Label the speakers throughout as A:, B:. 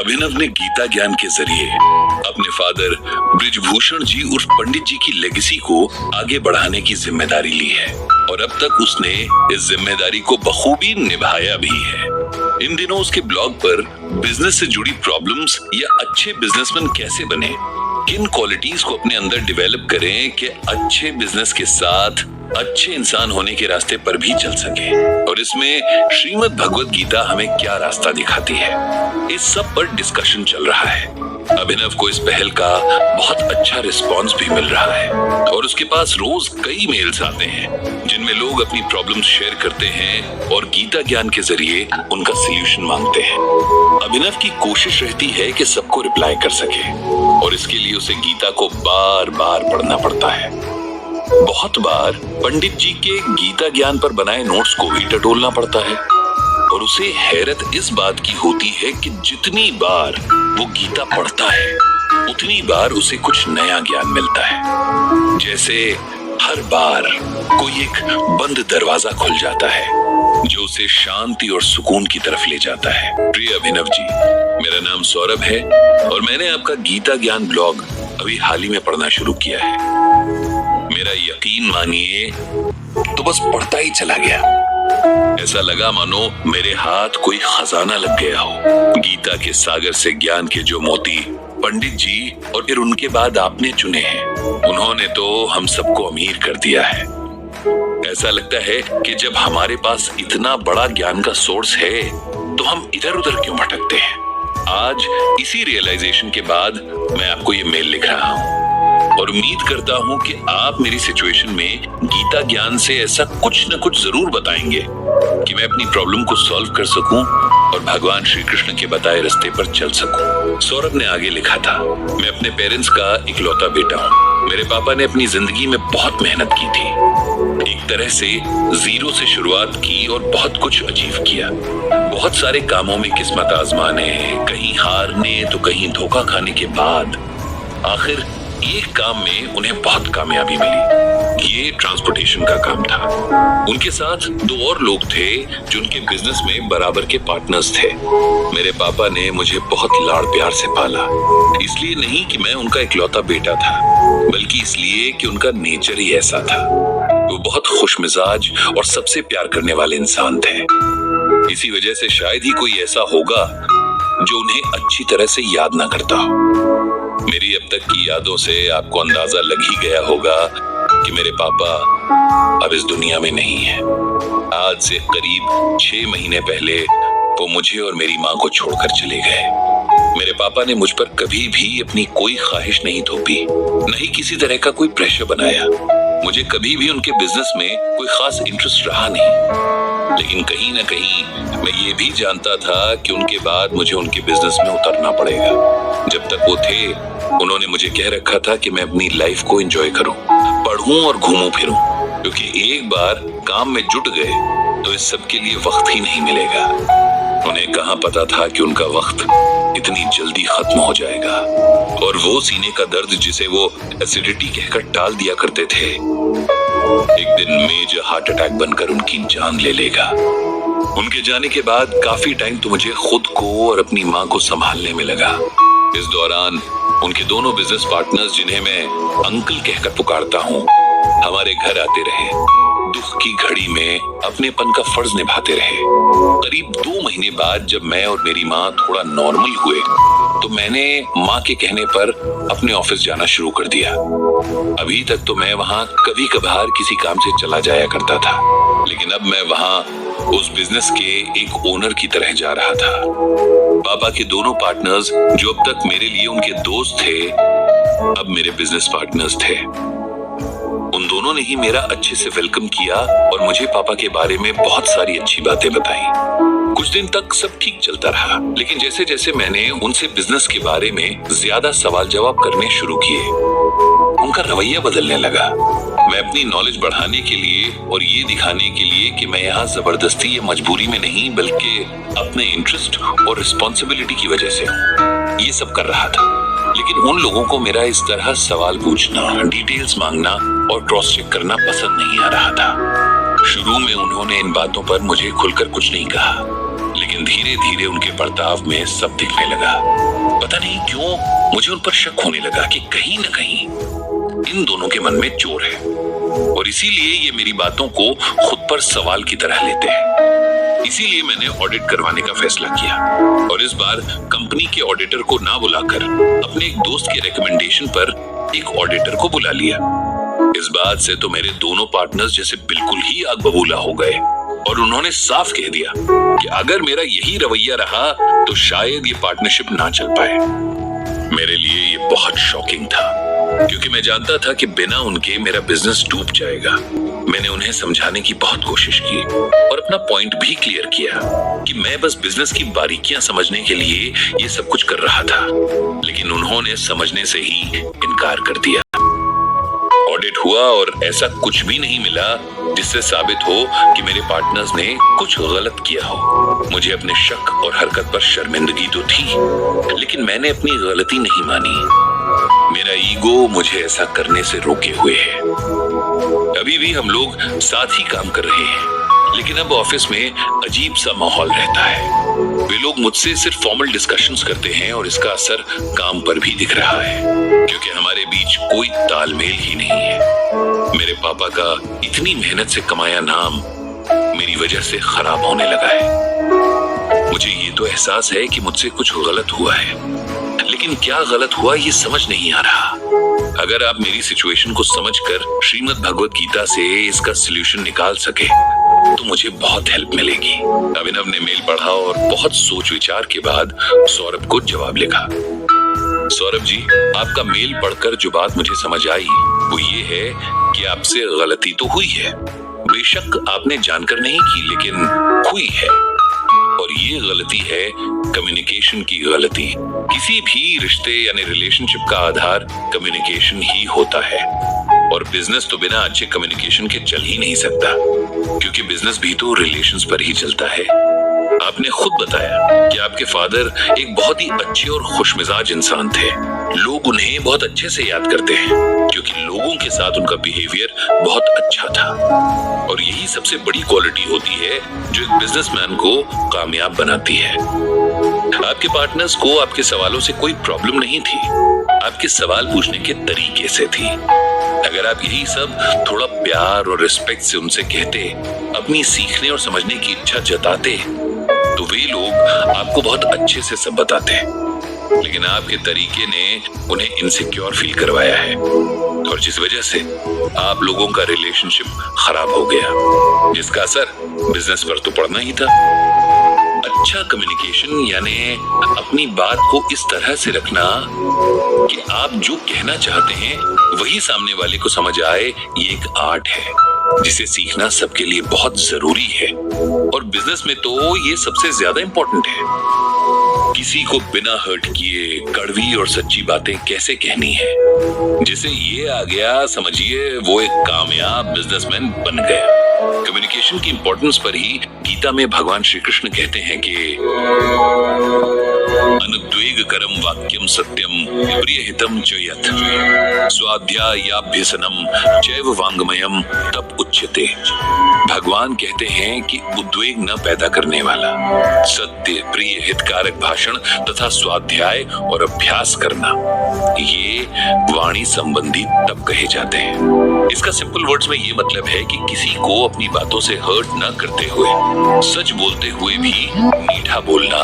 A: अभिनव ने गीता ज्ञान के जरिए अपने फादर ब्रिजभूषण जी उर्फ पंडित जी की लेगेसी को आगे बढ़ाने की जिम्मेदारी ली है और अब तक उसने इस जिम्मेदारी को बखूबी निभाया भी है। इन दिनों उसके ब्लॉग पर बिजनेस से जुड़ी प्रॉब्लम्स या अच्छे बिजनेसमैन कैसे बने, किन क्वालिटीज को अपने अंदर डेवलप करें कि अच्छे बिजनेस के साथ अच्छे इंसान होने के रास्ते पर भी चल सके, और इसमें श्रीमद् भगवत गीता हमें क्या रास्ता दिखाती है, इस सब पर डिस्कशन चल रहा है। अभिनव को इस पहल का बहुत अच्छा रिस्पांस भी मिल रहा है और उसके पास रोज कई मेल्स आते हैं जिनमें लोग अपनी प्रॉब्लम्स शेयर करते हैं और गीता ज्ञान के जरिए उनका सॉल्यूशन मांगते हैं। अभिनव की कोशिश रहती है कि सबको रिप्लाई कर सके और इसके लिए उसे गीता को बार बार पढ़ना पड़ता है। बहुत बार पंडित जी के गीता ज्ञान पर बनाए नोट्स को भी टटोलना पड़ता है और उसे हैरत इस बात की होती है कि जितनी बार वो गीता पढ़ता है उतनी बार उसे कुछ नया ज्ञान मिलता है। जैसे हर बार कोई एक बंद दरवाजा खुल जाता है जो उसे शांति और सुकून की तरफ ले जाता है। प्रिय अभिनव जी, मेरा नाम सौरभ है और मैंने आपका गीता ज्ञान ब्लॉग अभी हाल ही में पढ़ना शुरू किया है। मेरा यकीन मानिए तो बस पढ़ता ही चला गया। ऐसा लगा मानो मेरे हाथ कोई खजाना लग गया हो। गीता के सागर से ज्ञान के जो मोती पंडित जी और फिर उनके बाद आपने चुने हैं, उन्होंने तो हम सबको अमीर कर दिया है। ऐसा लगता है कि जब हमारे पास इतना बड़ा ज्ञान का सोर्स है तो हम इधर उधर क्यों भटकते हैं। आज इसी रियलाइजेशन के बाद मैं आपको ये मेल लिख रहा हूँ और उम्मीद करता हूँ कि आप मेरी सिचुएशन में गीता ज्ञान से ऐसा कुछ न कुछ जरूर बताएंगे कि मैं अपनी प्रॉब्लम को सॉल्व कर सकूं और भगवान श्री कृष्ण के बताए रास्ते पर चल सकूं। सौरभ ने आगे लिखा था, मैं अपने पेरेंट्स का इकलौता बेटा हूँ। मेरे पापा ने अपनी जिंदगी में बहुत मेहनत की थी, एक तरह से जीरो से शुरुआत की और बहुत कुछ अचीव किया। बहुत सारे कामों में किस्मत आजमाने, कहीं हारने तो कहीं धोखा खाने के बाद आखिर एक काम में उन्हें बहुत कामयाबी मिली। ये ट्रांसपोर्टेशन का काम था। उनके साथ दो और लोग थे जो उनके बिजनेस में बराबर के पार्टनर्स थे। मेरे पापा ने मुझे बहुत लाड़ प्यार से पाला, इसलिए नहीं कि मैं उनका इकलौता बेटा था, बल्कि इसलिए कि उनका नेचर ही ऐसा था। वो बहुत खुशमिजाज और सबसे प्यार करने वाले इंसान थे। इसी वजह से शायद ही कोई ऐसा होगा जो उन्हें अच्छी तरह से याद ना करता हो। मेरी अब तक की यादों से आपको अंदाजा लग ही गया होगा कि मेरे पापा अब इस दुनिया में नहीं है। आज से करीब 6 महीने पहले वो मुझे और मेरी माँ को छोड़कर चले गए। मेरे पापा ने मुझ पर कभी भी अपनी कोई ख्वाहिश नहीं थोपी, न ही किसी तरह का कोई प्रेशर बनाया। मुझे कभी भी उनके बिजनेस में कोई खास इंटरेस्ट रहा नहीं, लेकिन कहीं ना कहीं मैं ये भी जानता था कि उनके बाद मुझे उनके बिजनेस में उतरना पड़ेगा। जब तक वो थे उन्होंने मुझे कह रखा था कि मैं अपनी लाइफ को एंजॉय करूं, पढ़ूं और घूमूं फिरूं, क्योंकि एक बार काम में जुट गए तो इस सब के लिए वक्त ही नहीं मिलेगा। उन्हें कहां पता था कि उनका वक्त इतनी जल्दी खत्म हो जाएगा और वो सीने का दर्द जिसे वो एसिडिटी कहकर टाल दिया करते थे, एक दिन मेजर हार्ट अटैक बनकर उनकी जान ले लेगा। उनके जाने के बाद काफी टाइम तो मुझे खुद को और अपनी माँ को संभालने में लगा। इस दौरान उनके दोनों बिजनेस पार्टनर्स, जिन्हें मैं अंकल कहकर पुकारता हूँ, हमारे घर आते रहे। दुख की घड़ी में अपनेपन का फर्ज निभाते रहे। करीब 2 महीने बाद जब मैं और मेरी माँ थोड़ा नॉर्मल हुए तो मैंने माँ के कहने पर अपने ऑफिस जाना शुरू कर दिया। अभी तक तो मैं वहाँ कभी कभार किसी काम से चला जाया करता था, लेकिन अब मैं वहाँ उस बिजनेस के एक ओनर की तरह जा रहा था। पापा के दोनों पार्टनर्स जो अब तक मेरे लिए उनके दोस्त थे, अब मेरे बिजनेस पार्टनर्स थे। उन दोनों ने ही मेरा अच्छे से वेलकम किया और मुझे पापा के बारे में बहुत सारी अच्छी बातें बताई। कुछ दिन तक सब ठीक चलता रहा, लेकिन जैसे जैसे मैंने उनसे बिजनेस के बारे में ज्यादा सवाल जवाब करने शुरू किए, उनका रवैया बदलने लगा। मैं अपनी नॉलेज बढ़ाने के लिए और ये दिखाने के लिए कि मैं यहाँ जबरदस्ती या मजबूरी में नहीं, बल्कि अपने इंटरेस्ट और रिस्पॉन्सिबिलिटी की वजह से ये सब कर रहा था। लेकिन उन लोगों को मेरा इस तरह सवाल पूछना, डिटेल्स मांगना और क्रॉस चेक करना पसंद नहीं आ रहा था। शुरू में उन्होंने इन बातों पर मुझे खुलकर कुछ नहीं कहा, लेकिन लेकिन धीरे धीरे उनके बर्ताव में सब दिखने लगा। पता नहीं क्यों मुझे उन पर शक होने लगा कि कहीं न कहीं इन दोनों के मन में चोर है और इसीलिए ये मेरी बातों को खुद पर सवाल की तरह लेते हैं। इसीलिए मैंने ऑडिट करवाने का फैसला किया और इस बार कंपनी के ऑडिटर को ना बुलाकर अपने एक दोस्त के रिकमेंडेशन पर एक ऑडिटर को बुला लिया। इस बात से तो मेरे दोनों पार्टनर्स जैसे बिल्कुल ही आग बबूला हो गए और उन्होंने साफ कह दिया कि अगर मेरा यही रवैया रहा तो शायद ये पार्टनरशिप ना चल पाए। मेरे लिए ये बहुत शॉकिंग था क्योंकि मैं जानता था कि बिना उनके मेरा बिजनेस डूब जाएगा। मैंने उन्हें समझाने की बहुत कोशिश की और अपना पॉइंट भी क्लियर किया कि मैं बस बिजनेस की बारीकियां समझने के लिए ये सब कुछ कर रहा था, लेकिन उन्होंने समझने से ही इनकार कर दिया। ऑडिट हुआ और ऐसा कुछ भी नहीं मिला जिससे साबित हो कि मेरे पार्टनर्स ने कुछ गलत किया हो। मुझे अपने शक और हरकत पर शर्मिंदगी तो थी, लेकिन मैंने अपनी गलती नहीं मानी। मेरा ईगो मुझे ऐसा करने से रोके हुए है। अभी भी हम लोग साथ ही काम कर रहे हैं, लेकिन अब ऑफिस में अजीब सा माहौल रहता है। वे लोग मुझसे सिर्फ फॉर्मल डिस्कशंस करते हैं और इसका असर काम पर भी दिख रहा है क्योंकि हमारे बीच कोई तालमेल ही नहीं है। मेरे पापा का इतनी मेहनत से कमाया नाम मेरी वजह से खराब होने लगा है। मुझे ये तो एहसास है कि मुझसे कुछ गलत हुआ है, लेकिन क्या गलत हुआ ये समझ नहीं आ रहा। अगर आप मेरी सिचुएशन को समझकर श्रीमद् भगवत गीता से इसका सलूशन निकाल सके तो मुझे बहुत हेल्प मिलेगी। अभिनव ने मेल पढ़ा और बहुत सोच विचार के बाद सौरभ को जवाब लिखा। सौरभ जी, आपका मेल पढ़कर जो बात मुझे समझ आई वो ये है कि आपसे गलती तो हुई है। बेशक आपने जानकर नहीं की, लेकिन हुई है और ये गलती है कम्युनिकेशन की गलती। किसी भी रिश्ते यानी रिलेशनशिप का आधार कम्युनिकेशन ही होता है और बिजनेस तो बिना अच्छे कम्युनिकेशन के चल ही नहीं सकता क्योंकि बिजनेस भी तो रिलेशंस पर ही चलता है। आपने खुद बताया कि आपके फादर एक बहुत ही अच्छे और खुशमिजाज इंसान थे। लोग उन्हें बहुत अच्छे से याद करते हैं क्योंकि लोगों के साथ उनका बिहेवियर बहुत अच्छा था और यही सबसे बड़ी क्वालिटी होती है जो एक बिजनेसमैन को कामयाब बनाती है। आपके पार्टनर्स को आपके सवालों से कोई प्रॉब्लम नहीं थी, आपके सवाल पूछने के तरीके से थी। अगर आप यही सब थोड़ा प्यार और रिस्पेक्ट से उनसे कहते, अपनी सीखने और समझने की इच्छा जताते, तो वे लोग आपको बहुत अच्छे से सब बताते। लेकिन आपके तरीके ने उन्हें इनसिक्योर फील करवाया है और जिस वजह से आप लोगों का रिलेशनशिप खराब हो गया, जिसका असर बिजनेस पर तो पड़ना ही था। अच्छा कम्युनिकेशन यानी अपनी बात को इस तरह से रखना कि आप जो कहना चाहते हैं वही सामने वाले को समझ आए, ये एक आर्ट है जिसे सीखना सबके लिए बहुत जरूरी है और बिजनेस में तो ये सबसे ज्यादा इंपॉर्टेंट है। किसी को बिना हर्ट किए कड़वी और सच्ची बातें कैसे कहनी है, जिसे ये आ गया समझिए वो एक कामयाब बिजनेसमैन बन गया। कम्युनिकेशन की इंपॉर्टेंस पर ही गीता में भगवान श्री कृष्ण कहते हैं कि अनुद्वेगकरम वाक्यम सत्यम प्रियहितम च यत् स्वाध्यायाभ्यसनम चैव वांगमयम तप उच्यते। भगवान कहते हैं कि उद्वेग न पैदा करने वाला, सत्य, प्रिय, हितकारक भाषण तथा स्वाध्याय और अभ्यास करना, ये वाणी संबंधी तप कहे जाते हैं। इसका सिंपल वर्ड्स में ये मतलब है कि किसी को अपनी बातों से हर्ट न करते हुए, सच बोलते हुए भी मीठा बोलना,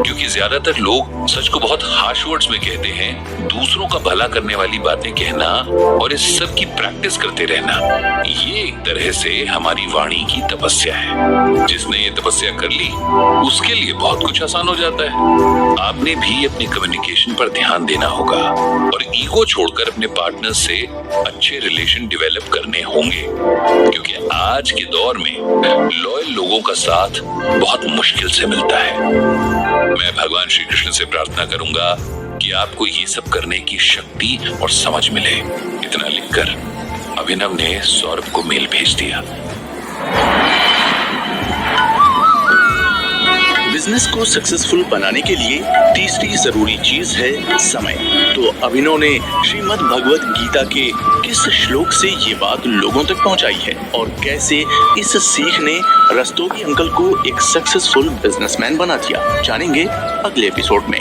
A: क्योंकि ज्यादातर लोग सच को बहुत हार्श वर्ड्स में कहते हैं। दूसरों का भला करने वाली बातें कहना और इस सब की प्रैक्टिस करते रहना, ये एक तरह से हमारी वाणी की तपस्या है। जिसने ये तपस्या कर ली उसके लिए बहुत कुछ आसान हो जाता है। आपने भी अपने कम्युनिकेशन पर ध्यान देना होगा और ईगो छोड़कर अपने पार्टनर से अच्छे रिलेशन डेवलप करने होंगे, क्योंकि आज के दौर में लॉयल लोगों का साथ बहुत मुश्किल से मिलता है। मैं भगवान श्री कृष्ण से प्रार्थना करूंगा कि आपको ये सब करने की शक्ति और समझ मिले। इतना लिखकर अभिनव ने सौरभ को मेल भेज दिया।
B: बिजनेस को सक्सेसफुल बनाने के लिए तीसरी जरूरी चीज है समय। तो अभिनव ने श्रीमद् भगवत गीता के किस श्लोक से ये बात लोगों तक पहुंचाई है और कैसे इस सीख ने रस्तोगी अंकल को एक सक्सेसफुल बिजनेसमैन बना दिया, जानेंगे अगले एपिसोड में।